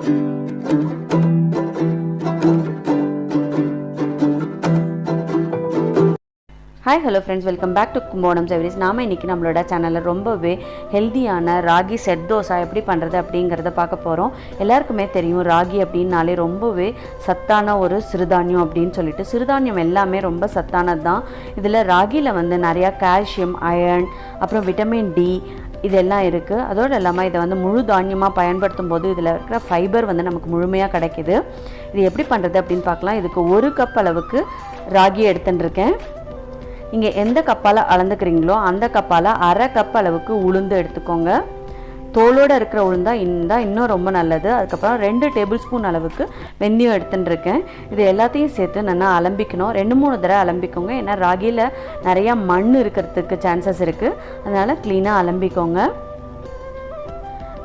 Hi hello friends, welcome back to Kumbakonam Savouries. நாம இன்னைக்கு நம்மளோட சேனல்ல ரொம்பவே ஹெல்தியான ராகி செட் தோசா எப்படி பண்றது அப்படிங்கறத பார்க்க போறோம். எல்லாருக்குமே தெரியும் ராகி அப்படினாலே ரொம்பவே சத்தான ஒரு சிறுதானியம் அப்படினு சொல்லிட்டு சிறுதானியம் எல்லாமே ரொம்ப சத்தானது தான். இதுல ராகில வந்து நிறைய கால்சியம், அயர்ன், அப்புறம் விட்டமின் டி இதெல்லாம் இருக்கு. அதோட இல்லாம இத வந்து முழு தானியமா பயன்படுத்தும் போது இதுல இருக்கிற ஃபைபர் வந்து நமக்கு முழுமையா கிடைக்குது. இது எப்படி பண்றது அப்படினு பார்க்கலாம். இதுக்கு 1 கப் அளவுக்கு ராகி எடுத்துட்டிருக்கேன். இங்கே எந்த கப்பால் அளந்துக்கிறீங்களோ அந்த கப்பால் 1/2 கப் அளவுக்கு உளுந்து எடுத்துக்கோங்க. தோலோடு இருக்கிற உளுந்தா இன்னும் ரொம்ப நல்லது. அதுக்கப்புறம் 2 டேபிள் ஸ்பூன் அளவுக்கு வெந்தயம் எடுத்துட்டுருக்கேன். இது எல்லாத்தையும் சேர்த்து நல்லா அலம்பிக்கணும். 2-3 தடவை அலம்பிக்கோங்க. ஏன்னா ராகியில் நிறையா மண் இருக்கிறதுக்கு சான்சஸ் இருக்குது. அதனால் க்ளீனாக அலம்பிக்கோங்க.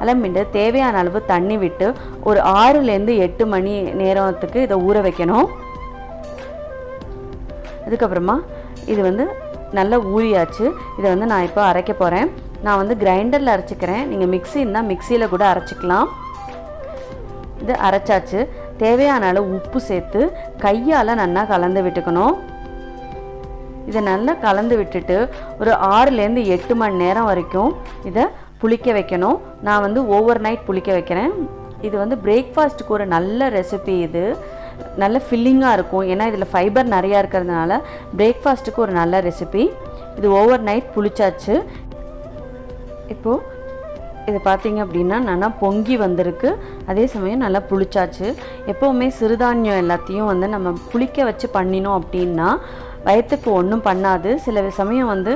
அலம்பிட்டு தேவையான அளவு தண்ணி விட்டு ஒரு 6லேருந்து 8 மணி நேரத்துக்கு இதை ஊற வைக்கணும். அதுக்கப்புறமா இது வந்து நல்லா ஊறியாச்சு. இதை வந்து நான் இப்போ அரைக்க போகிறேன். நான் வந்து கிரைண்டரில் அரைச்சிக்கிறேன். நீங்கள் மிக்ஸி இருந்தால் மிக்சியில் கூட அரைச்சிக்கலாம். இது அரைச்சாச்சு. தேவையான அளவு உப்பு சேர்த்து கையால் நல்லா கலந்து விட்டுக்கணும். இதை நல்லா கலந்து விட்டுட்டு ஒரு 6லேருந்து 8 மணி நேரம் வரைக்கும் இதை புளிக்க வைக்கணும். நான் வந்து ஓவர் நைட் புளிக்க வைக்கிறேன். இது வந்து பிரேக்ஃபாஸ்ட்டுக்கு ஒரு நல்ல ரெசிபி. இது நல்ல ஃபில்லிங்காக இருக்கும். ஏன்னா இதில் ஃபைபர் நிறையா இருக்கிறதுனால பிரேக்ஃபாஸ்ட்டுக்கு ஒரு நல்ல ரெசிபி. இது ஓவர் நைட் புளிச்சாச்சு. இப்போது இது பார்த்திங்க அப்படின்னா நல்லா பொங்கி வந்திருக்கு. அதே சமயம் நல்லா புளிச்சாச்சு. எப்போவுமே சிறுதானியம் எல்லாத்தையும் வந்து நம்ம புளிக்க வச்சு பண்ணினோம் அப்படின்னா வயிற்றுக்கு ஒன்றும் பண்ணாது. சில சமயம் வந்து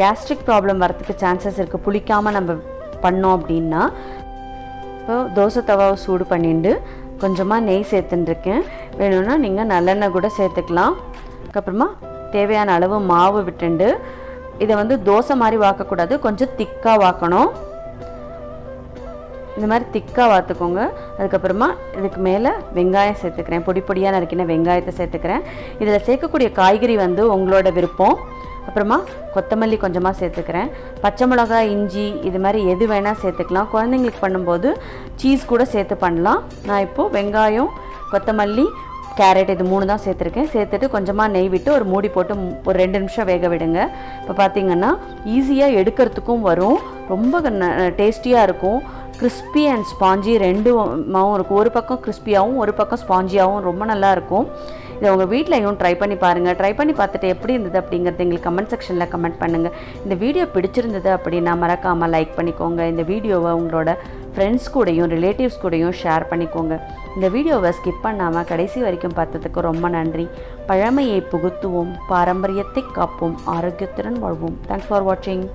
கேஸ்ட்ரிக் ப்ராப்ளம் வரத்துக்கு சான்சஸ் இருக்குது புளிக்காமல் நம்ம பண்ணோம் அப்படின்னா. இப்போ தோசை தவாவை சூடு பண்ணிட்டு கொஞ்சமாக நெய் சேர்த்துட்டுருக்கேன். வேணும்னா நீங்கள் நல்லெண்ணெய் கூட சேர்த்துக்கலாம். அதுக்கப்புறமா தேவையான அளவு மாவு விட்டுண்டு இதை வந்து தோசை மாதிரி வாக்கக்கூடாது, கொஞ்சம் திக்காக வாக்கணும். இந்த மாதிரி திக்காக வாத்துக்கோங்க. அதுக்கப்புறமா இதுக்கு மேலே வெங்காயம் சேர்த்துக்கிறேன். பொடி பொடியாக நறுக்கின வெங்காயத்தை சேர்த்துக்கிறேன். இதில் சேர்க்கக்கூடிய காய்கறி வந்து உங்களோட விருப்பம். அப்புறமா கொத்தமல்லி கொஞ்சமாக சேர்த்துக்கிறேன். பச்சை மிளகாய், இஞ்சி இது மாதிரி எது வேணால் சேர்த்துக்கலாம். குழந்தைங்களுக்கு பண்ணும்போது சீஸ் கூட சேர்த்து பண்ணலாம். நான் இப்போது வெங்காயம், கொத்தமல்லி, கேரட் இது 3 தான் சேர்த்துருக்கேன். சேர்த்துட்டு கொஞ்சமாக நெய் விட்டு ஒரு மூடி போட்டு ஒரு 2 நிமிஷம் வேக விடுங்க. இப்போ பார்த்திங்கன்னா ஈஸியாக எடுக்கிறதுக்கும் வரும். ரொம்ப டேஸ்டியாக இருக்கும். கிறிஸ்பி அண்ட் ஸ்பாஞ்சி ரெண்டுமாவும் இருக்கும். ஒரு பக்கம் கிறிஸ்பியாகவும் ஒரு பக்கம் ஸ்பாஞ்சியாகவும் ரொம்ப நல்லாயிருக்கும். இதை உங்கள் வீட்லையும் ட்ரை பண்ணி பாருங்கள். ட்ரை பண்ணி பார்த்துட்டு எப்படி இருந்தது அப்படிங்கிறது எங்களுக்கு கமெண்ட் செக்ஷனில் கமெண்ட் பண்ணுங்கள். இந்த வீடியோ பிடிச்சிருந்தது அப்படின்னா மறக்காமல் லைக் பண்ணிக்கோங்க. இந்த வீடியோவை உங்களோட ஃப்ரெண்ட்ஸ் கூடயும் ரிலேட்டிவ்ஸ் கூடயும் ஷேர் பண்ணிக்கோங்க. இந்த வீடியோவை ஸ்கிப் பண்ணாமல் கடைசி வரைக்கும் பார்த்ததுக்கு ரொம்ப நன்றி. பழமையை புகுத்துவோம், பாரம்பரியத்தை காப்போம், ஆரோக்கியத்துடன் வாழ்வோம். தேங்க்ஸ் ஃபார் வாட்சிங்.